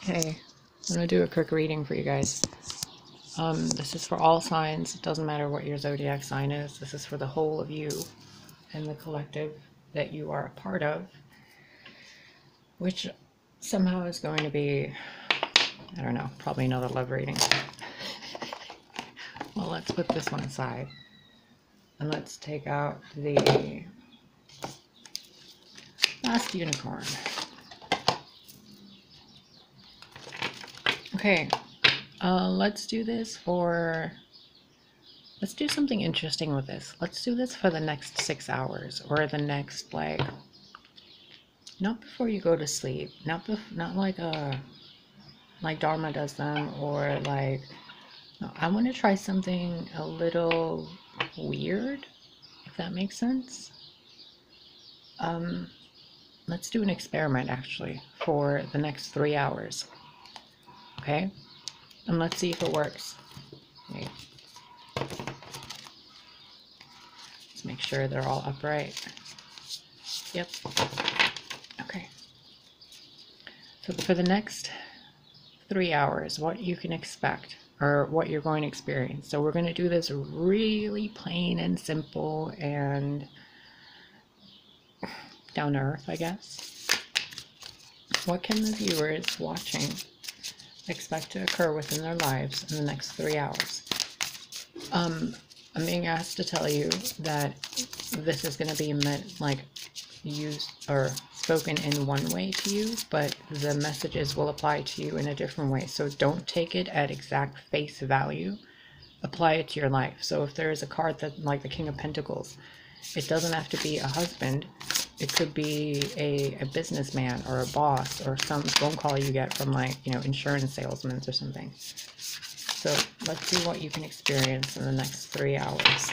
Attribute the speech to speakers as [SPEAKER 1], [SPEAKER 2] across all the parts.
[SPEAKER 1] Hey, I'm gonna do a quick reading for you guys. This is for all signs. It doesn't matter what your zodiac sign is. This is for the whole of you and the collective that you are a part of, which somehow is going to be, I don't know, probably another love reading. Well, let's put this one aside and let's take out the last unicorn. Okay, let's do this for, let's do something interesting with this. Let's do this for the next 6 hours, or the next, like, not before you go to sleep, not like Dharma does them, or like, no, I want to try something a little weird, if that makes sense. Let's do an experiment actually for the next 3 hours. Okay, and let's see if it works. Wait. Let's make sure they're all upright. Yep. Okay. So for the next 3 hours, what you can expect, or what you're going to experience. So we're going to do this really plain and simple and down to earth, I guess. What can the viewers watching expect to occur within their lives in the next 3 hours? I'm being asked to tell you that this is going to be meant, like, used or spoken in one way to you, but the messages will apply to you in a different way. So don't take it at exact face value. Apply it to your life. So if there is a card that, like the King of Pentacles, it doesn't have to be a husband. It could be a businessman or a boss, or some phone call you get from, like, you know, insurance salesmen or something. So let's see what you can experience in the next 3 hours.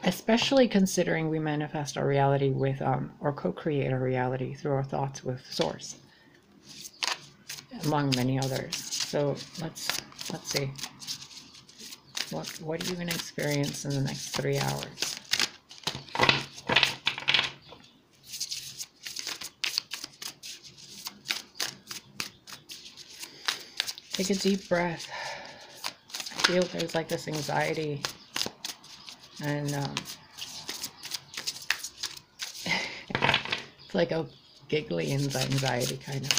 [SPEAKER 1] Especially considering we manifest our reality with, or co-create our reality through our thoughts with Source, among many others. So let's see. What are you going to experience in the next 3 hours? Take a deep breath. I feel there's like this anxiety, and it's like a giggly anxiety, kind of.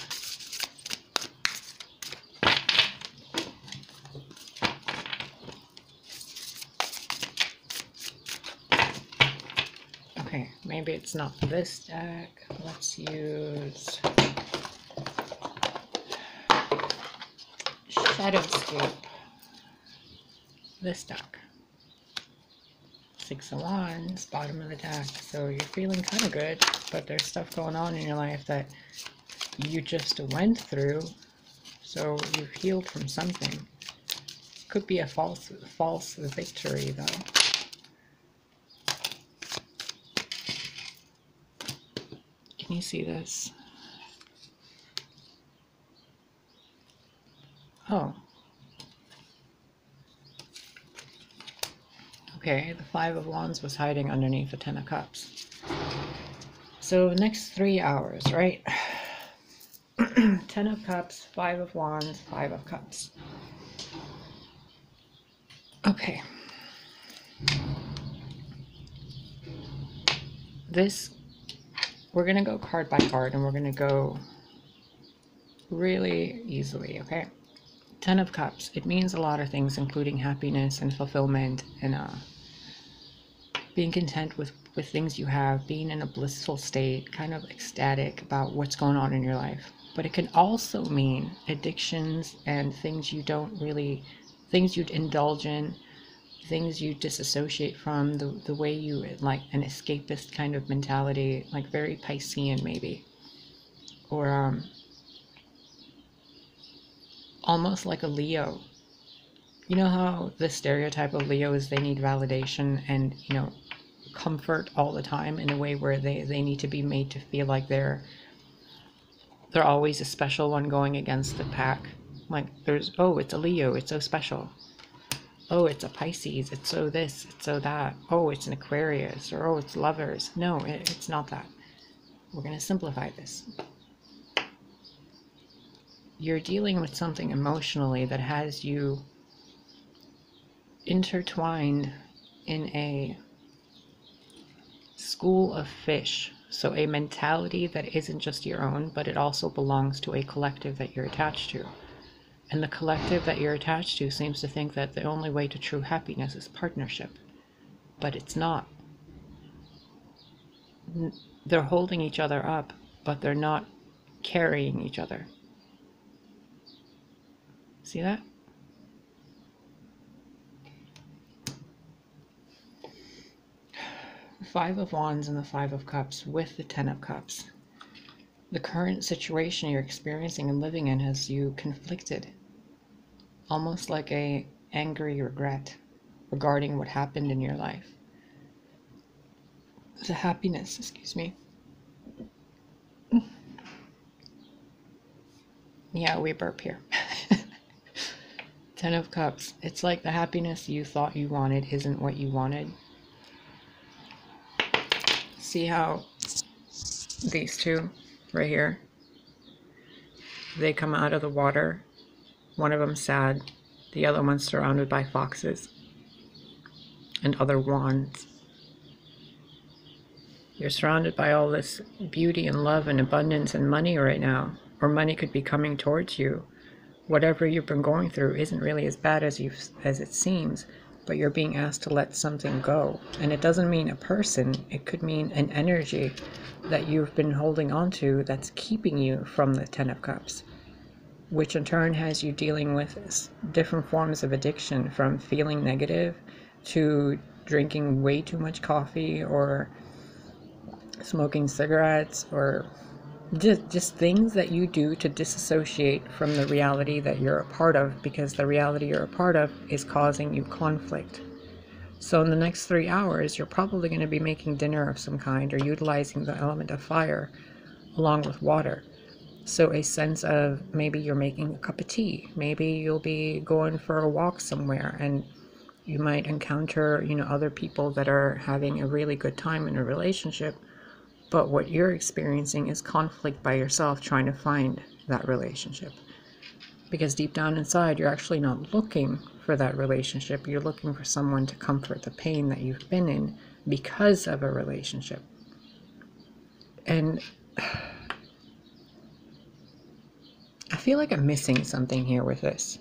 [SPEAKER 1] Okay, maybe it's not this deck. Let's use Shadowscape. This deck. 6 of Wands, bottom of the deck. So you're feeling kind of good, but there's stuff going on in your life that you just went through. So you've healed from something. Could be a false victory, though. Can you see this? Oh. Okay, the 5 of Wands was hiding underneath the 10 of Cups. So next 3 hours, right? 10 of Cups, 5 of Wands, 5 of Cups. Okay. We're going to go card by card, and we're going to go really easily, okay? 10 of Cups. It means a lot of things, including happiness and fulfillment, and being content with things you have, being in a blissful state, kind of ecstatic about what's going on in your life. But it can also mean addictions and things you don't really, things you'd indulge in, things you disassociate from, the way you, like an escapist kind of mentality, like very Piscean maybe, or almost like a Leo. You know how the stereotype of Leo is they need validation and, you know, comfort all the time, in a way where they need to be made to feel like they're always a special one going against the pack. Like, there's, oh, it's a Leo, it's so special. Oh, it's a Pisces, it's so this, it's so that. Oh, it's an Aquarius, or oh, it's lovers. No, it's not that. We're going to simplify this. you're dealing with something emotionally that has you intertwined in a school of fish. So a mentality that isn't just your own, but it also belongs to a collective that you're attached to. And the collective that you're attached to seems to think that the only way to true happiness is partnership. But it's not. They're holding each other up, but they're not carrying each other. See that? The Five of Wands and the Five of Cups with the Ten of Cups. The current situation you're experiencing and living in has you conflicted. Almost like a angry regret regarding what happened in your life. The happiness, excuse me. Yeah, we burp here. Ten of Cups. It's like the happiness you thought you wanted isn't what you wanted. See how these two right here, they come out of the water. One of them sad, the other one's surrounded by foxes and other wands. You're surrounded by all this beauty and love and abundance and money right now, or money could be coming towards you. Whatever you've been going through isn't really as bad as it seems, but you're being asked to let something go. And it doesn't mean a person, it could mean an energy that you've been holding on to that's keeping you from the Ten of Cups, which in turn has you dealing with different forms of addiction, from feeling negative to drinking way too much coffee or smoking cigarettes, or just things that you do to disassociate from the reality that you're a part of, because the reality you're a part of is causing you conflict. So in the next 3 hours, you're probably going to be making dinner of some kind or utilizing the element of fire along with water. So a sense of maybe you're making a cup of tea, maybe you'll be going for a walk somewhere, and you might encounter, other people that are having a really good time in a relationship. But what you're experiencing is conflict by yourself trying to find that relationship. Because deep down inside, you're actually not looking for that relationship. You're looking for someone to comfort the pain that you've been in because of a relationship. And I feel like I'm missing something here with this.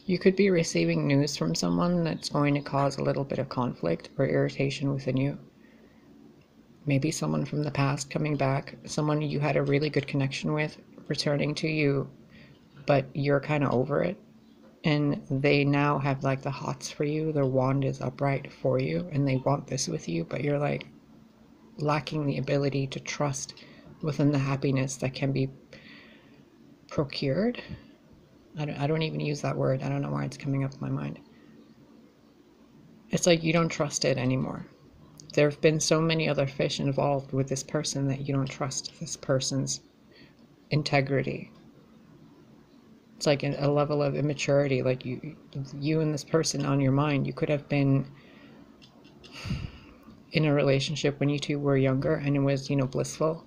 [SPEAKER 1] You could be receiving news from someone that's going to cause a little bit of conflict or irritation within you. Maybe someone from the past coming back, someone you had a really good connection with, returning to you, but you're kind of over it. And they now have like the hots for you, their wand is upright for you, and they want this with you, but you're like lacking the ability to trust within the happiness that can be procured. I don't even use that word. I don't know why it's coming up in my mind. It's like you don't trust it anymore. There have been so many other fish involved with this person that you don't trust this person's integrity. It's like a level of immaturity. Like you and this person on your mind, you could have been in a relationship when you two were younger and it was, blissful.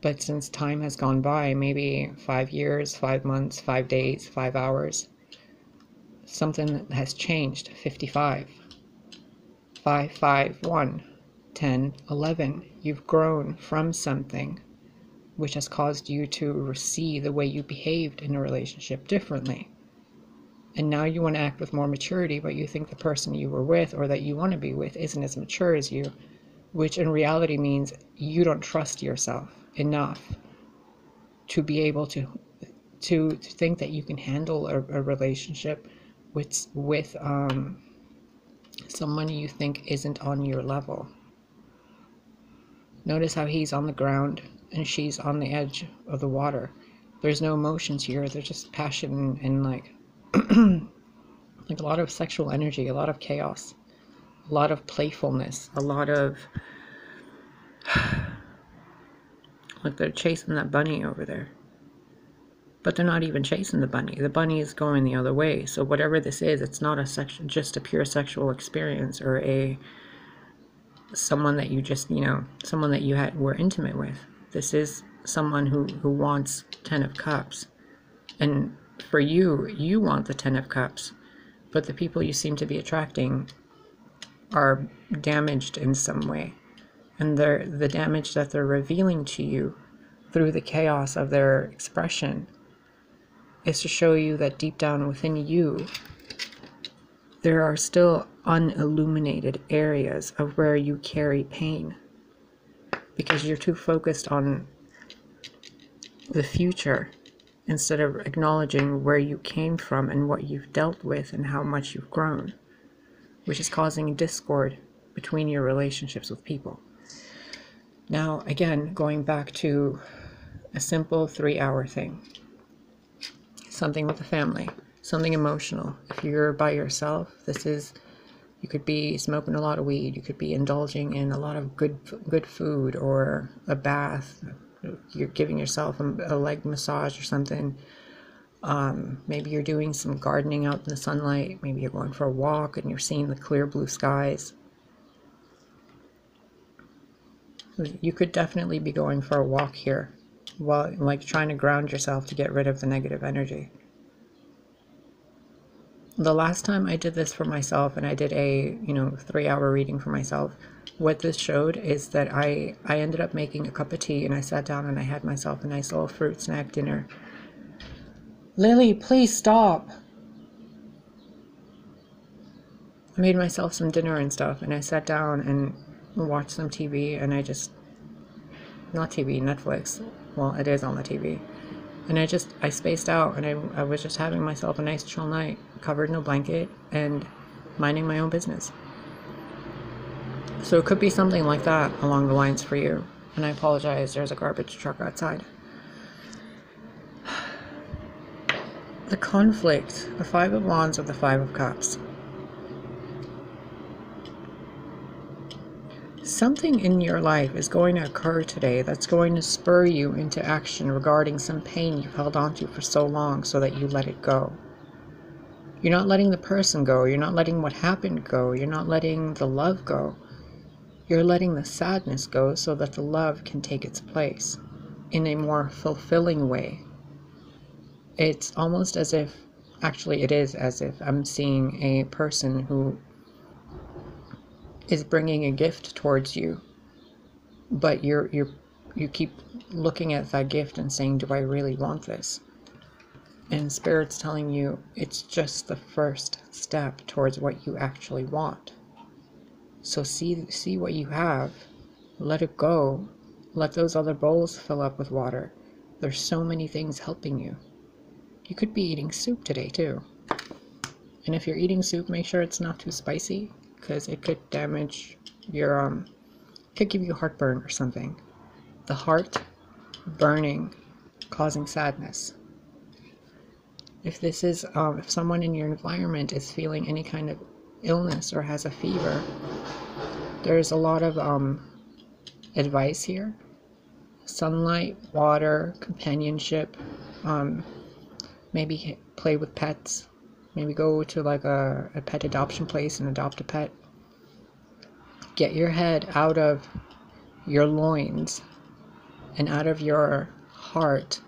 [SPEAKER 1] But since time has gone by, maybe 5 years, 5 months, 5 days, 5 hours, something has changed. 55, 5, 5, 1, 10, 11. You've grown from something which has caused you to see the way you behaved in a relationship differently. And now you want to act with more maturity, but you think the person you were with or that you want to be with isn't as mature as you, which in reality means you don't trust yourself enough to be able to think that you can handle a relationship with someone you think isn't on your level. Notice how he's on the ground and she's on the edge of the water. There's no emotions here. There's just passion and like like a lot of sexual energy, a lot of chaos, a lot of playfulness, a lot of like they're chasing that bunny over there. But they're not even chasing the bunny. The bunny is going the other way. So whatever this is, it's not just a pure sexual experience or a someone that you just, someone that you were intimate with. This is someone who wants 10 of Cups. And for you, you want the 10 of Cups. But the people you seem to be attracting are damaged in some way. And the damage that they're revealing to you through the chaos of their expression is to show you that deep down within you, there are still unilluminated areas of where you carry pain. Because you're too focused on the future instead of acknowledging where you came from and what you've dealt with and how much you've grown, which is causing discord between your relationships with people. Now, again, going back to a simple 3-hour thing, something with the family, something emotional. If you're by yourself, you could be smoking a lot of weed, you could be indulging in a lot of good food or a bath, you're giving yourself a leg massage or something. Maybe you're doing some gardening out in the sunlight, maybe you're going for a walk and you're seeing the clear blue skies. You could definitely be going for a walk here, while like trying to ground yourself to get rid of the negative energy. The last time I did this for myself, and I did a 3-hour reading for myself, what this showed is that I ended up making a cup of tea, and I sat down and I had myself a nice little fruit snack dinner. Lily, please stop. I made myself some dinner and stuff, and I sat down and watched some TV, and not TV, Netflix. Well, it is on the TV. And I spaced out, and I was just having myself a nice chill night, covered in a blanket, and minding my own business. So it could be something like that along the lines for you. And I apologize, there's a garbage truck outside. The conflict, the 5 of Wands with the 5 of Cups. Something in your life is going to occur today that's going to spur you into action regarding some pain you've held on to for so long so that you let it go. You're not letting the person go. You're not letting what happened go. You're not letting the love go. You're letting the sadness go so that the love can take its place in a more fulfilling way. It's almost as if, actually it is as if I'm seeing a person who is bringing a gift towards you, but you keep looking at that gift and saying, do I really want this? And Spirit's telling you it's just the first step towards what you actually want. So see what you have, let it go, let those other bowls fill up with water. There's so many things helping you. You could be eating soup today too. And if you're eating soup, make sure it's not too spicy, because it could damage your, could give you heartburn or something. The heart burning, causing sadness. If this is, if someone in your environment is feeling any kind of illness or has a fever, there's a lot of advice here. Sunlight, water, companionship, maybe play with pets. Maybe go to like a pet adoption place and adopt a pet. Get your head out of your loins and out of your heart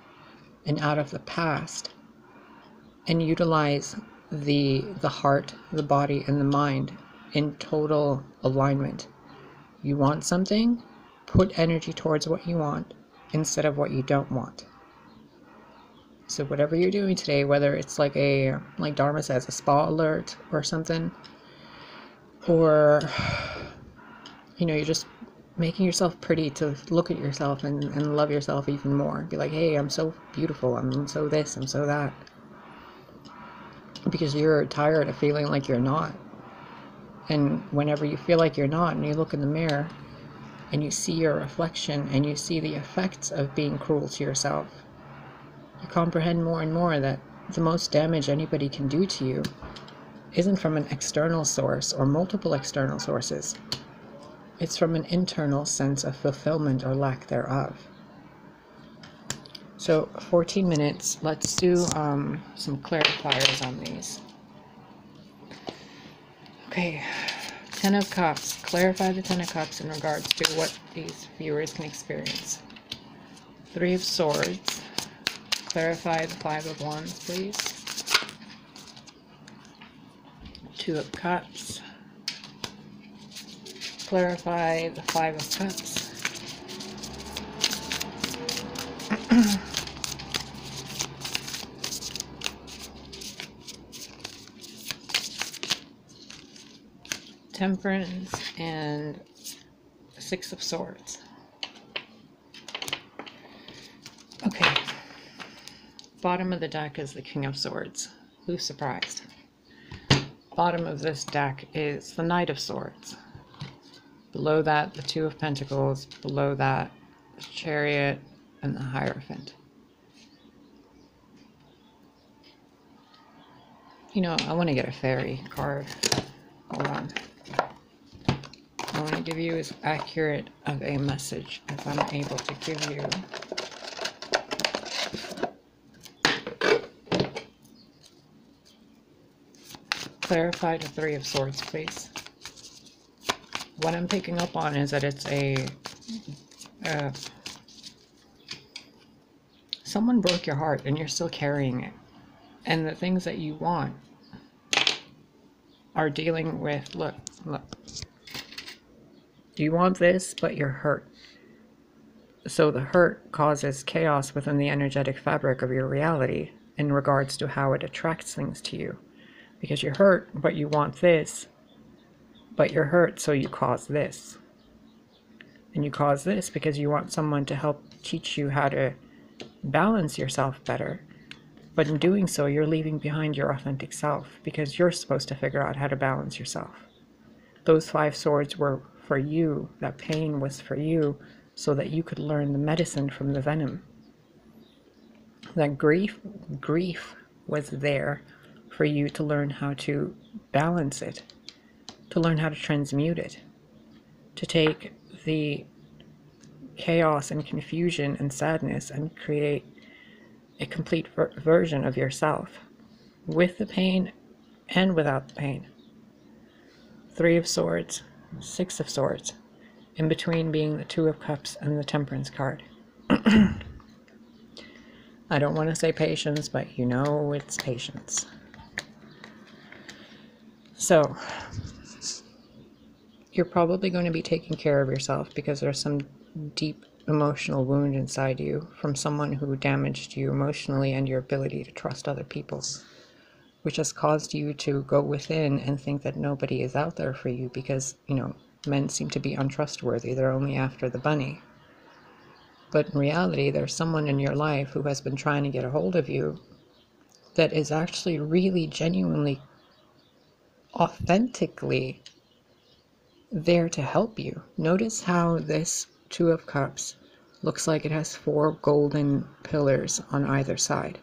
[SPEAKER 1] and out of the past, and utilize the heart, the body, and the mind in total alignment. You want something, put energy towards what you want instead of what you don't want. So whatever you're doing today, whether it's like Dharma says, a spa alert or something, or, you're just making yourself pretty to look at yourself and love yourself even more. Be like, hey, I'm so beautiful, I'm so this, I'm so that. Because you're tired of feeling like you're not. And whenever you feel like you're not, and you look in the mirror, and you see your reflection, and you see the effects of being cruel to yourself, you comprehend more and more that the most damage anybody can do to you isn't from an external source or multiple external sources. It's from an internal sense of fulfillment or lack thereof. So 14 minutes, let's do some clarifiers on these. Okay, Ten of Cups. Clarify the Ten of Cups in regards to what these viewers can experience. Three of Swords. Clarify the Five of Wands, please. Two of Cups. Clarify the Five of Cups. Temperance and Six of Swords. Okay. Bottom of the deck is the King of Swords. Who's surprised? Bottom of this deck is the Knight of Swords. Below that, the Two of Pentacles. Below that, the Chariot and the Hierophant. You know, I want to get a fairy card. Hold on. I want to give you as accurate of a message as I'm able to give you. Clarify the Three of Swords, please. What I'm picking up on is that it's someone broke your heart and you're still carrying it. And the things that you want are dealing with, look. You want this, but you're hurt. So the hurt causes chaos within the energetic fabric of your reality in regards to how it attracts things to you. Because you're hurt, but you want this, but you're hurt, so you cause this. And you cause this because you want someone to help teach you how to balance yourself better. But in doing so, you're leaving behind your authentic self because you're supposed to figure out how to balance yourself. Those Five Swords were for you. That pain was for you so that you could learn the medicine from the venom. That grief was there for you to learn how to balance it, to learn how to transmute it, to take the chaos and confusion and sadness and create a complete version of yourself with the pain and without the pain. Three of Swords, Six of Swords, in between being the Two of Cups and the Temperance card. I don't want to say patience, but you know it's patience. So, you're probably going to be taking care of yourself because there's some deep emotional wound inside you from someone who damaged you emotionally and your ability to trust other people, which has caused you to go within and think that nobody is out there for you because, you know, men seem to be untrustworthy. They're only after the bunny. But in reality, there's someone in your life who has been trying to get a hold of you that is actually really genuinely, authentically there to help you. Notice how this Two of Cups looks like it has four golden pillars on either side.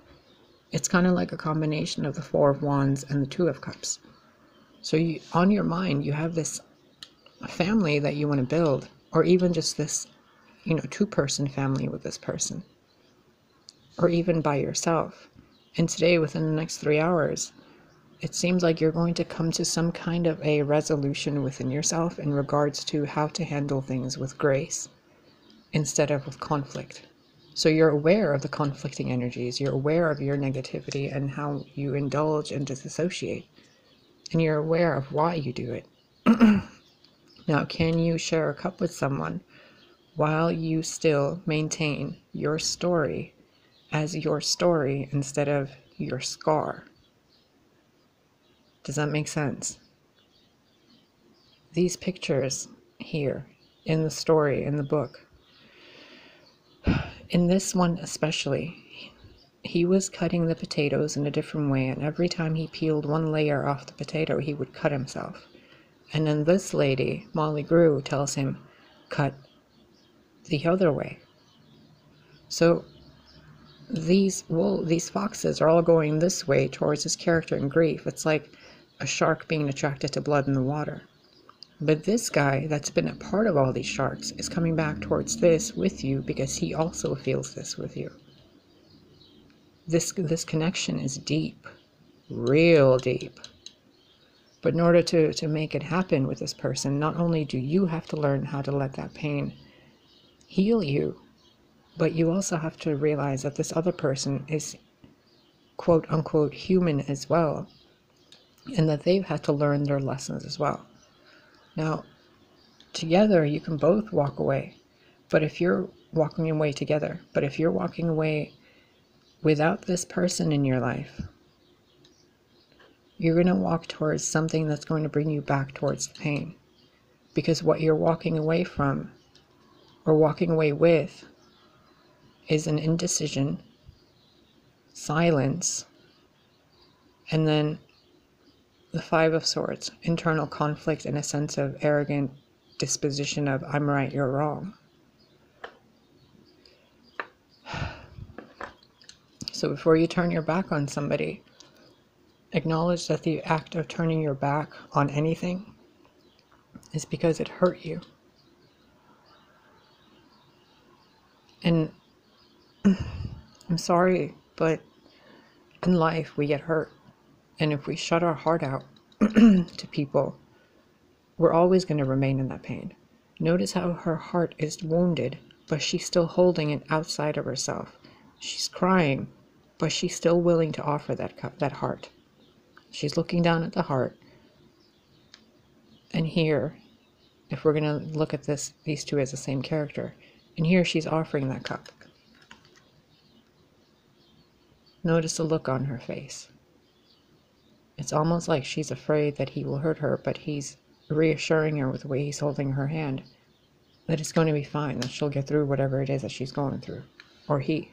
[SPEAKER 1] It's kind of like a combination of the Four of Wands and the Two of Cups. So you, on your mind, you have this family that you want to build, or even just this, you know, two-person family with this person, or even by yourself. And today, within the next 3 hours, it seems like you're going to come to some kind of a resolution within yourself in regards to how to handle things with grace instead of with conflict. So you're aware of the conflicting energies, you're aware of your negativity and how you indulge and disassociate, and you're aware of why you do it. Now, can you share a cup with someone while you still maintain your story as your story instead of your scar? Does that make sense? These pictures here in the story, in the book, in this one especially, he was cutting the potatoes in a different way, and every time he peeled one layer off the potato, he would cut himself. And then this lady, Molly Grew, tells him, cut the other way. So these foxes are all going this way towards his character in grief. It's like a shark being attracted to blood in the water. But this guy that's been a part of all these sharks is coming back towards this with you because he also feels this with you. This connection is deep, real deep. But in order to make it happen with this person, not only do you have to learn how to let that pain heal you, but you also have to realize that this other person is quote unquote human as well, and that they've had to learn their lessons as well. Now, together you can both walk away, but if you're walking away together, but if you're walking away without this person in your life, you're going to walk towards something that's going to bring you back towards the pain. Because what you're walking away from, or walking away with, is an indecision, silence, and then the Five of Swords, internal conflict and a sense of arrogant disposition of I'm right, you're wrong. So before you turn your back on somebody, acknowledge that the act of turning your back on anything is because it hurt you. And I'm sorry, but in life we get hurt. And if we shut our heart out to people, we're always going to remain in that pain. Notice how her heart is wounded, but she's still holding it outside of herself. She's crying, but she's still willing to offer that heart. She's looking down at the heart. And here, if we're going to look at these two as the same character, and here she's offering that cup. Notice the look on her face. It's almost like she's afraid that he will hurt her, but he's reassuring her with the way he's holding her hand that it's going to be fine, that she'll get through whatever it is that she's going through. Or he.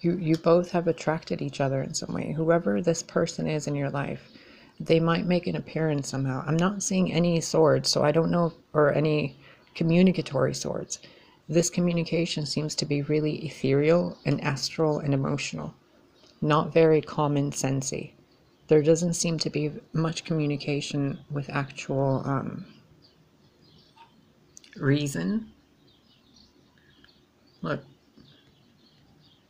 [SPEAKER 1] You both have attracted each other in some way. Whoever this person is in your life, they might make an appearance somehow. I'm not seeing any swords, so I don't know, or any communicatory swords. This communication seems to be really ethereal and astral and emotional. Not very common sensey. There doesn't seem to be much communication with actual reason. Look,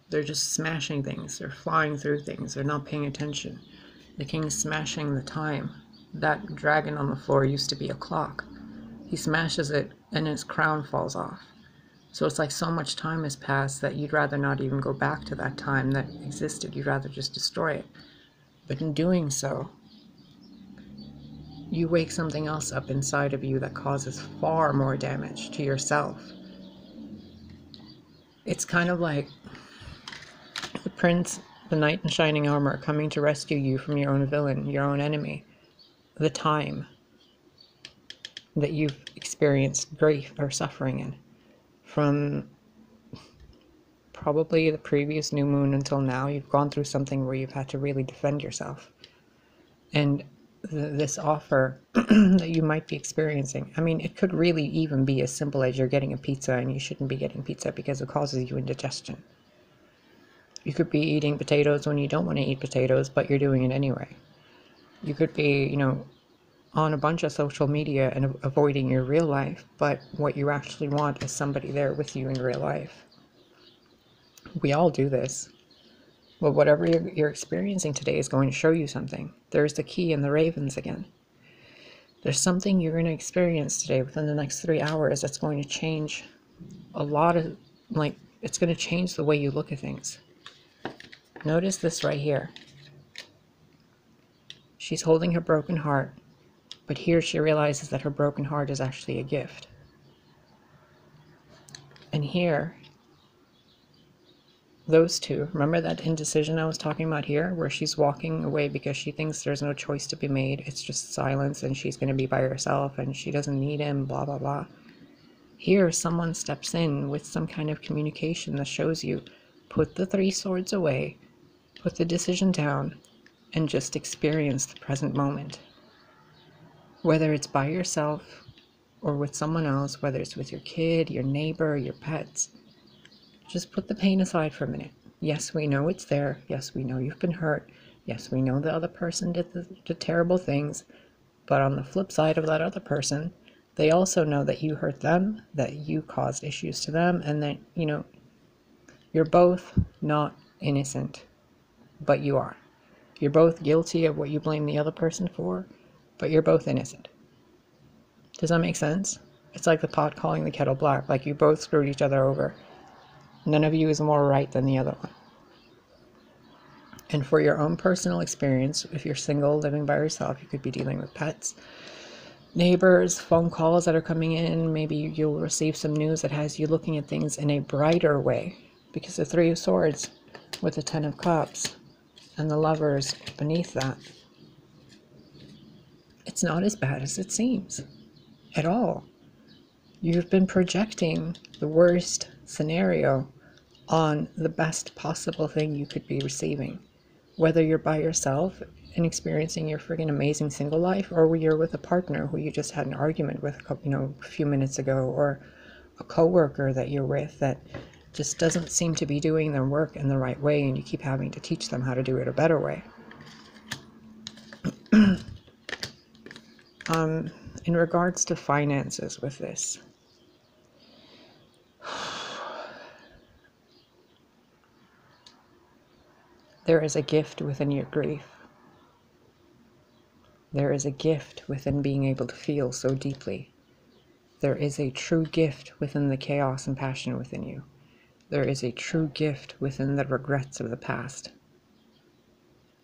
[SPEAKER 1] they're just smashing things. They're flying through things. They're not paying attention. The king's smashing the time. That dragon on the floor used to be a clock. He smashes it and his crown falls off. So it's like so much time has passed that you'd rather not even go back to that time that existed. You'd rather just destroy it. But in doing so, you wake something else up inside of you that causes far more damage to yourself. It's kind of like the prince, the knight in shining armor, coming to rescue you from your own villain, your own enemy. The time that you've experienced grief or suffering in. From probably the previous new moon until now, you've gone through something where you've had to really defend yourself. And this offer that you might be experiencing, I mean, it could really even be as simple as you're getting a pizza and you shouldn't be getting pizza because it causes you indigestion. You could be eating potatoes when you don't want to eat potatoes, but you're doing it anyway. You could be, on a bunch of social media and avoiding your real life, but what you actually want is somebody there with you in real life. We all do this. But whatever you're experiencing today is going to show you something. There's the key and the ravens again. There's something you're going to experience today within the next 3 hours that's going to change a lot of, it's going to change the way you look at things. Notice this right here. She's holding her broken heart. But here she realizes that her broken heart is actually a gift. And here, those two, remember that indecision I was talking about here, where she's walking away because she thinks there's no choice to be made, it's just silence and she's going to be by herself and she doesn't need him, blah, blah, blah. Here, someone steps in with some kind of communication that shows you, put the 3 swords away, put the decision down, and just experience the present moment. Whether it's by yourself or with someone else, whether it's with your kid, your neighbor, your pets, just put the pain aside for a minute. Yes, we know it's there. Yes, we know you've been hurt. Yes, we know the other person did the terrible things. But on the flip side of that other person, they also know that you hurt them, that you caused issues to them, and that, you're both not innocent, but you are. You're both guilty of what you blame the other person for, but you're both innocent. Does that make sense? It's like the pot calling the kettle black, like you both screwed each other over. None of you is more right than the other one. And for your own personal experience, if you're single, living by yourself, you could be dealing with pets, neighbors, phone calls that are coming in. Maybe you'll receive some news that has you looking at things in a brighter way, because the Three of Swords with the Ten of Cups and the Lovers beneath that, it's not as bad as it seems at all. You've been projecting the worst scenario on the best possible thing you could be receiving, whether you're by yourself and experiencing your friggin' amazing single life, or you're with a partner who you just had an argument with a few minutes ago, or a coworker that you're with that just doesn't seem to be doing their work in the right way, and you keep having to teach them how to do it a better way. In regards to finances with this, there is a gift within your grief. There is a gift within being able to feel so deeply. There is a true gift within the chaos and passion within you. There is a true gift within the regrets of the past.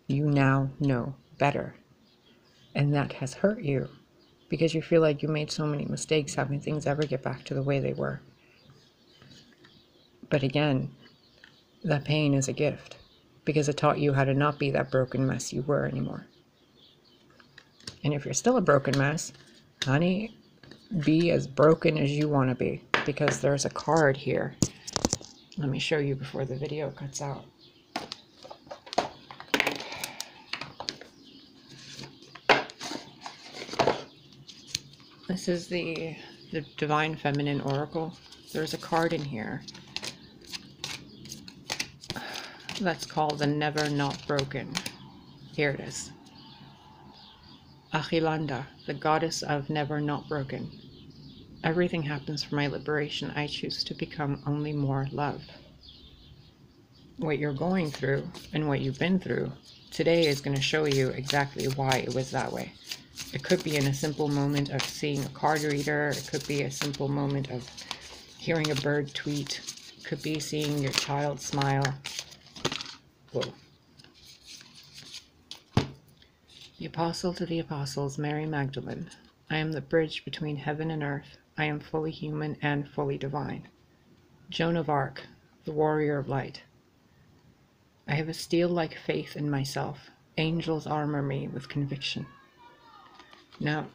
[SPEAKER 1] You now know better. And that has hurt you, because you feel like you made so many mistakes having things ever get back to the way they were. But again, that pain is a gift, because it taught you how to not be that broken mess you were anymore. And if you're still a broken mess, honey, be as broken as you want to be, because there's a card here. Let me show you before the video cuts out. This is the Divine Feminine Oracle. There's a card in here that's called the Never Not Broken. Here it is. Achilanda, the goddess of never not broken. Everything happens for my liberation. I choose to become only more love. What you're going through and what you've been through today is going to show you exactly why it was that way. It could be in a simple moment of seeing a card reader. It could be a simple moment of hearing a bird tweet. It could be seeing your child smile. Whoa. The Apostle to the Apostles, Mary Magdalene. I am the bridge between heaven and earth. I am fully human and fully divine. Joan of Arc, the warrior of light. I have a steel-like faith in myself. Angels armor me with conviction. Now,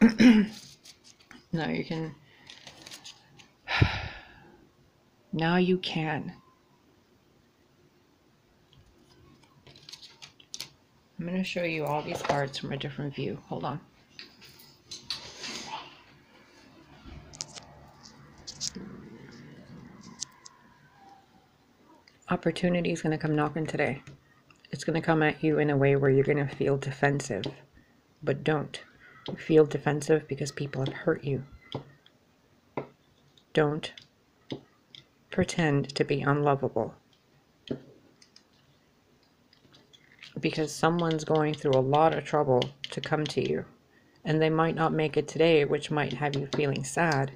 [SPEAKER 1] now you can. Now you can. I'm going to show you all these cards from a different view. Hold on. Opportunity is going to come knocking today. It's going to come at you in a way where you're going to feel defensive. But don't. Feel defensive because people have hurt you. Don't pretend to be unlovable. Because someone's going through a lot of trouble to come to you. And they might not make it today, which might have you feeling sad.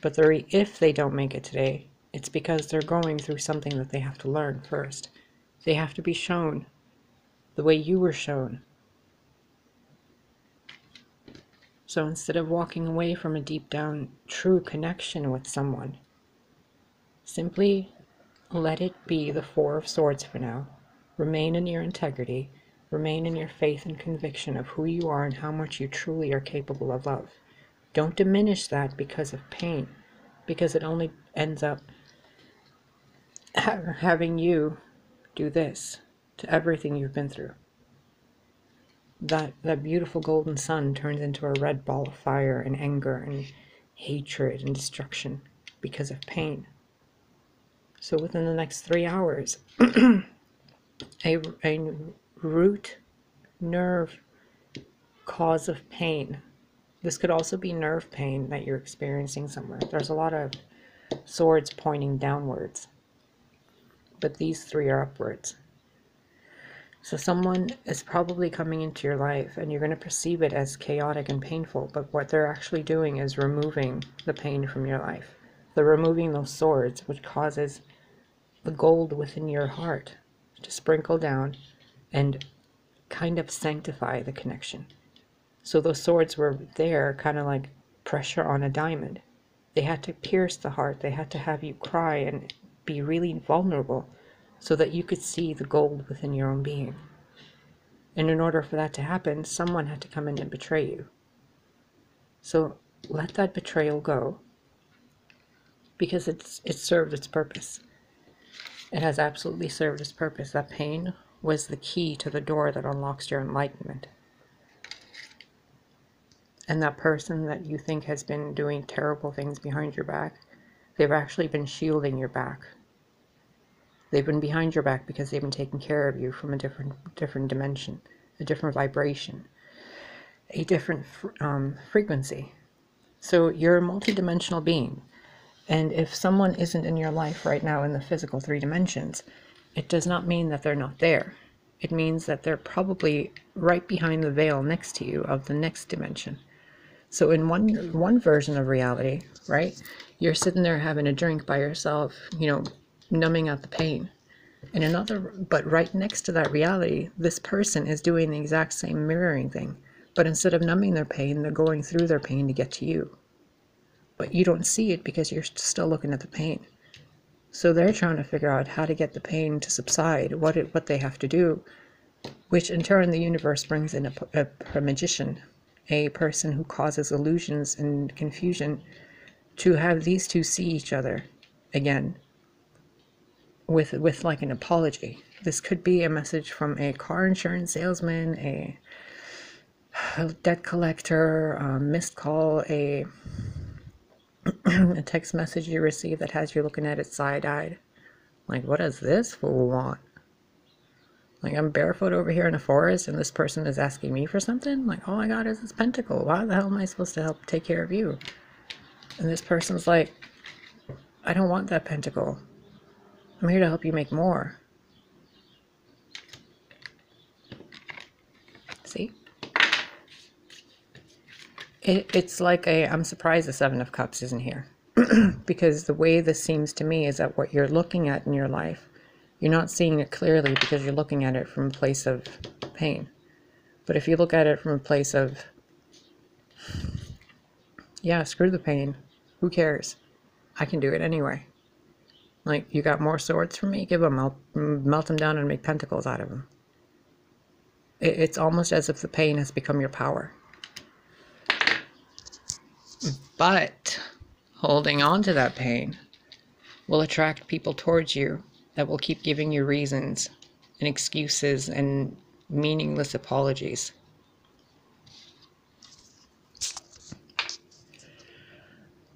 [SPEAKER 1] But if they don't make it today, it's because they're going through something that they have to learn first. They have to be shown the way you were shown. So instead of walking away from a deep down true connection with someone, simply let it be the Four of Swords for now. Remain in your integrity. Remain in your faith and conviction of who you are and how much you truly are capable of love. Don't diminish that because of pain, because it only ends up having you do this to everything you've been through. That beautiful golden sun turns into a red ball of fire and anger and hatred and destruction because of pain. So within the next 3 hours, a root nerve cause of pain. This could also be nerve pain that you're experiencing somewhere. There's a lot of swords pointing downwards, but these three are upwards. So someone is probably coming into your life and you're going to perceive it as chaotic and painful, but what they're actually doing is removing the pain from your life. They're removing those swords, which causes the gold within your heart to sprinkle down and kind of sanctify the connection. So those swords were there kind of like pressure on a diamond. They had to pierce the heart. They had to have you cry and be really vulnerable so that you could see the gold within your own being. And in order for that to happen, someone had to come in and betray you. So let that betrayal go, because it served its purpose. It has absolutely served its purpose. That pain was the key to the door that unlocks your enlightenment. And that person that you think has been doing terrible things behind your back, they've actually been shielding your back. They've been behind your back because they've been taking care of you from a different dimension, a different vibration, a different frequency. So you're a multidimensional being. And if someone isn't in your life right now in the physical 3 dimensions, it does not mean that they're not there. It means that they're probably right behind the veil next to you of the next dimension. So in one version of reality, right, you're sitting there having a drink by yourself, numbing out the pain. In another, but right next to that reality, this person is doing the exact same mirroring thing. But instead of numbing their pain, they're going through their pain to get to you. But you don't see it because you're still looking at the pain. So they're trying to figure out how to get the pain to subside, what they have to do, which in turn the universe brings in a magician, a person who causes illusions and confusion, to have these two see each other again with like an apology. This could be a message from a car insurance salesman, a debt collector, a missed call, a text message you receive that has you looking at it side-eyed. Like, what does this fool want? Like, I'm barefoot over here in a forest and this person is asking me for something? Like, all I got is this pentacle. Why the hell am I supposed to help take care of you? And this person's like, I don't want that pentacle. I'm here to help you make more. See? It's like I'm surprised the 7 of Cups isn't here. Because the way this seems to me is that what you're looking at in your life, you're not seeing it clearly because you're looking at it from a place of pain. But if you look at it from a place of, yeah, screw the pain. Who cares? I can do it anyway. Like, you got more swords for me? Give them. I'll melt them down and make pentacles out of them. It's almost as if the pain has become your power. But holding on to that pain will attract people towards you that will keep giving you reasons and excuses and meaningless apologies.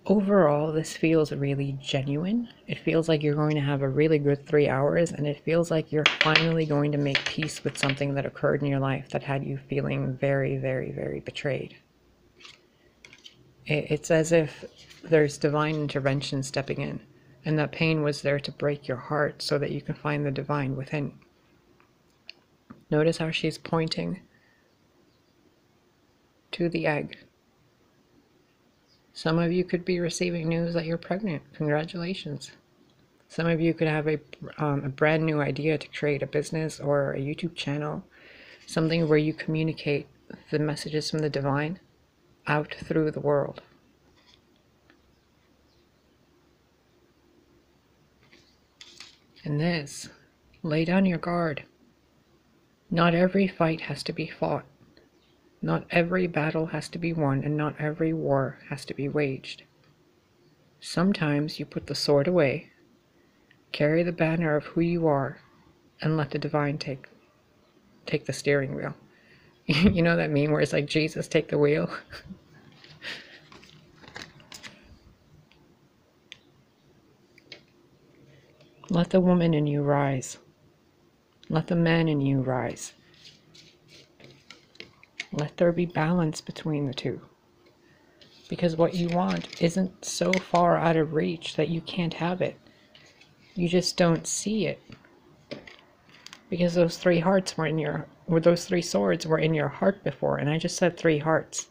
[SPEAKER 1] Overall, this feels really genuine. It feels like you're going to have a really good 3 hours, and it feels like you're finally going to make peace with something that occurred in your life that had you feeling very, very, very betrayed. It's as if there's divine intervention stepping in, and that pain was there to break your heart so that you can find the divine within. Notice how she's pointing to the egg. Some of you could be receiving news that you're pregnant. Congratulations. Some of you could have a brand new idea to create a business or a YouTube channel, something where you communicate the messages from the divine out through the world. And this, lay down your guard. Not every fight has to be fought. Not every battle has to be won, and not every war has to be waged. Sometimes you put the sword away, carry the banner of who you are, and let the divine take the steering wheel. You know that meme where it's like, Jesus, take the wheel? Let the woman in you rise. Let the man in you rise. Let there be balance between the two. Because what you want isn't so far out of reach that you can't have it. You just don't see it. Because those three hearts were in your, or those three swords were in your heart before, and I just said three hearts.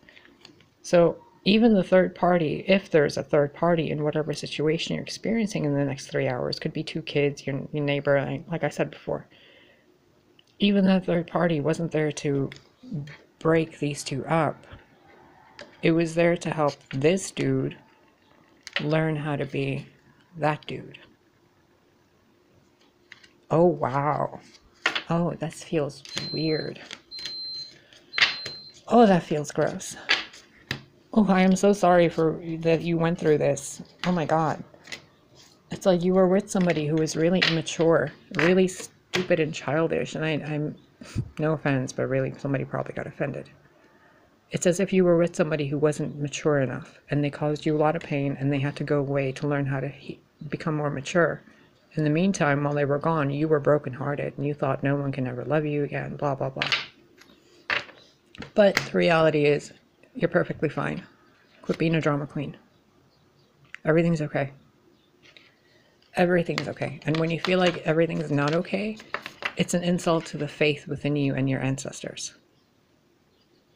[SPEAKER 1] So even the third party, if there's a third party in whatever situation you're experiencing in the next 3 hours, could be two kids, your neighbor, like I said before. Even that third party wasn't there to break these two up. It was there to help this dude learn how to be that dude. Oh, wow. Oh, that feels weird. Oh, that feels gross. Oh, I am so sorry for that you went through this. Oh my God. It's like you were with somebody who was really immature, really stupid and childish. And I'm, no offense, but really somebody probably got offended. It's as if you were with somebody who wasn't mature enough and they caused you a lot of pain and they had to go away to learn how to become more mature. In the meantime, while they were gone, you were brokenhearted and you thought no one can ever love you again, blah, blah, blah. But the reality is, you're perfectly fine. Quit being a drama queen. Everything's okay. Everything's okay. And when you feel like everything's not okay, it's an insult to the faith within you and your ancestors.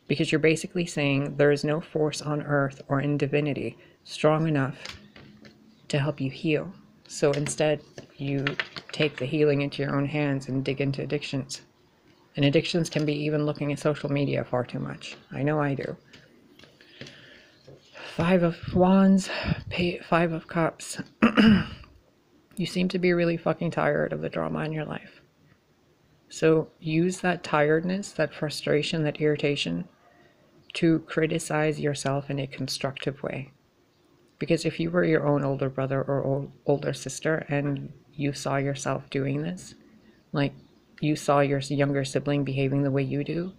[SPEAKER 1] Because you're basically saying there is no force on earth or in divinity strong enough to help you heal. So instead, you take the healing into your own hands and dig into addictions. And addictions can be even looking at social media far too much. I know I do. 5 of Wands, 5 of Cups. You seem to be really fucking tired of the drama in your life. So use that tiredness, that frustration, that irritation to criticize yourself in a constructive way. Because if you were your own older brother or older sister and you saw yourself doing this, like you saw your younger sibling behaving the way you do,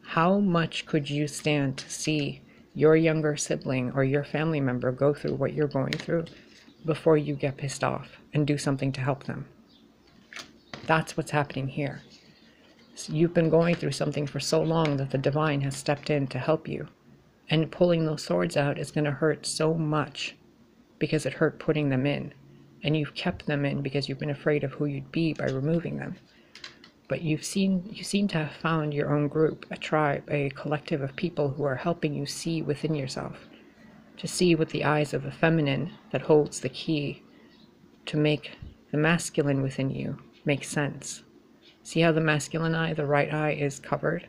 [SPEAKER 1] how much could you stand to see your younger sibling or your family member go through what you're going through before you get pissed off and do something to help them? That's what's happening here. So you've been going through something for so long that the divine has stepped in to help you. And pulling those swords out is going to hurt so much because it hurt putting them in. And you've kept them in because you've been afraid of who you'd be by removing them. But you seem to have found your own group, a tribe, a collective of people who are helping you see within yourself. To see with the eyes of a feminine that holds the key to make the masculine within you make sense. See how the masculine eye, the right eye, is covered?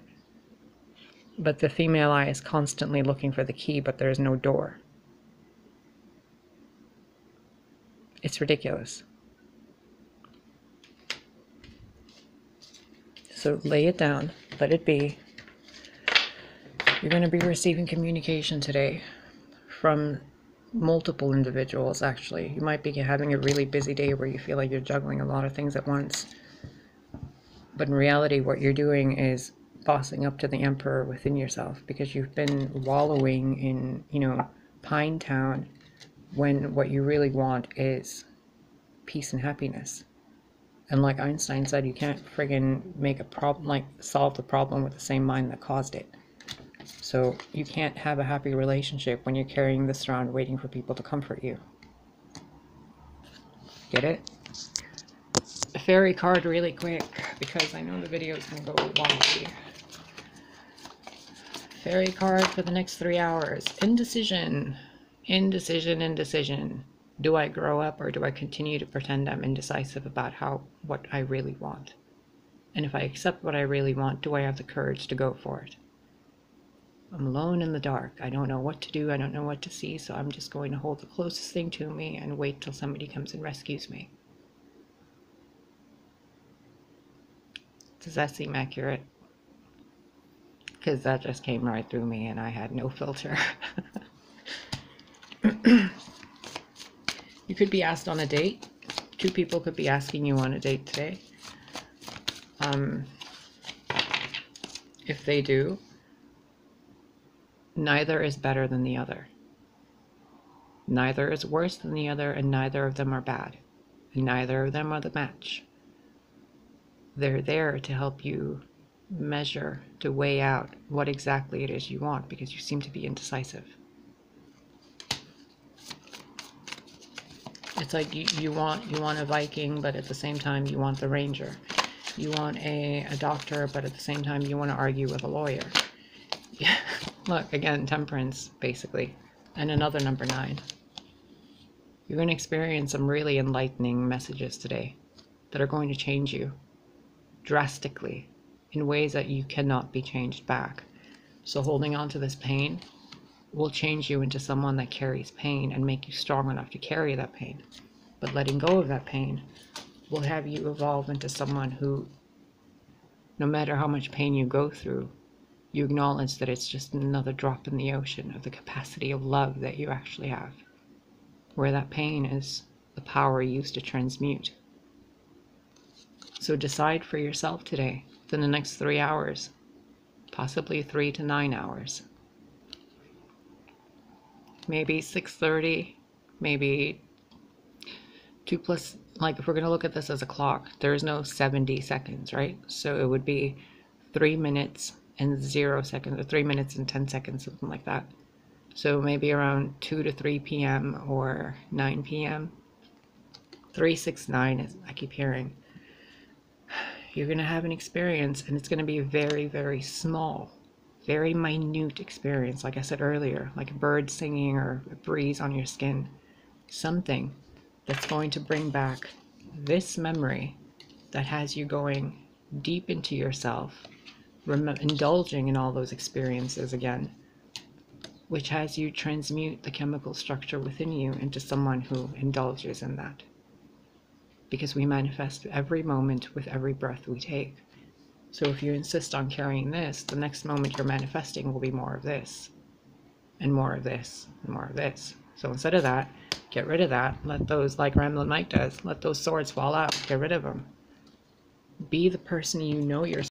[SPEAKER 1] But the female eye is constantly looking for the key, but there is no door. It's ridiculous. So lay it down, let it be. You're going to be receiving communication today from multiple individuals, actually. You might be having a really busy day where you feel like you're juggling a lot of things at once. But in reality, what you're doing is bossing up to the emperor within yourself because you've been wallowing in, Pine Town when what you really want is peace and happiness. And like Einstein said, you can't friggin' make a problem, solve the problem with the same mind that caused it. So you can't have a happy relationship when you're carrying this around waiting for people to comfort you. Get it? A fairy card really quick because I know the video is going to go wonky. Fairy card for the next 3 hours. Indecision. Indecision, indecision. Do I grow up or do I continue to pretend I'm indecisive about what I really want? And if I accept what I really want, do I have the courage to go for it? I'm alone in the dark. I don't know what to do. I don't know what to see. So I'm just going to hold the closest thing to me and wait till somebody comes and rescues me. Does that seem accurate? Because that just came right through me and I had no filter. You could be asked on a date. 2 people could be asking you on a date today. If they do, neither is better than the other. Neither is worse than the other, and neither of them are bad. And neither of them are the match. They're there to help you measure, to weigh out what exactly it is you want, because you seem to be indecisive. It's like you want a Viking, but at the same time you want the Ranger. You want a doctor, but at the same time you want to argue with a lawyer. Yeah. Look, again, temperance, basically. And another number 9. You're going to experience some really enlightening messages today that are going to change you drastically in ways that you cannot be changed back. So holding on to this pain will change you into someone that carries pain and make you strong enough to carry that pain. But letting go of that pain will have you evolve into someone who, no matter how much pain you go through, you acknowledge that it's just another drop in the ocean of the capacity of love that you actually have, where that pain is the power used to transmute. So decide for yourself today, within the next 3 hours, possibly 3 to 9 hours, maybe 6:30, maybe 2 plus, like if we're going to look at this as a clock, there's no 70 seconds, right? So it would be 3 minutes and 0 seconds, or 3 minutes and 10 seconds, something like that. So maybe around 2 to 3 p.m. or 9 p.m. 369 is, I keep hearing. You're going to have an experience, and it's going to be a very, very small, very minute experience, like I said earlier, like a bird singing or a breeze on your skin. Something that's going to bring back this memory that has you going deep into yourself, indulging in all those experiences again, which has you transmute the chemical structure within you into someone who indulges in that. Because we manifest every moment with every breath we take. So if you insist on carrying this, the next moment you're manifesting will be more of this, and more of this, and more of this. So instead of that, get rid of that. Let those, like Ramblin' Mike does, let those swords fall out. Get rid of them. Be the person you know yourself.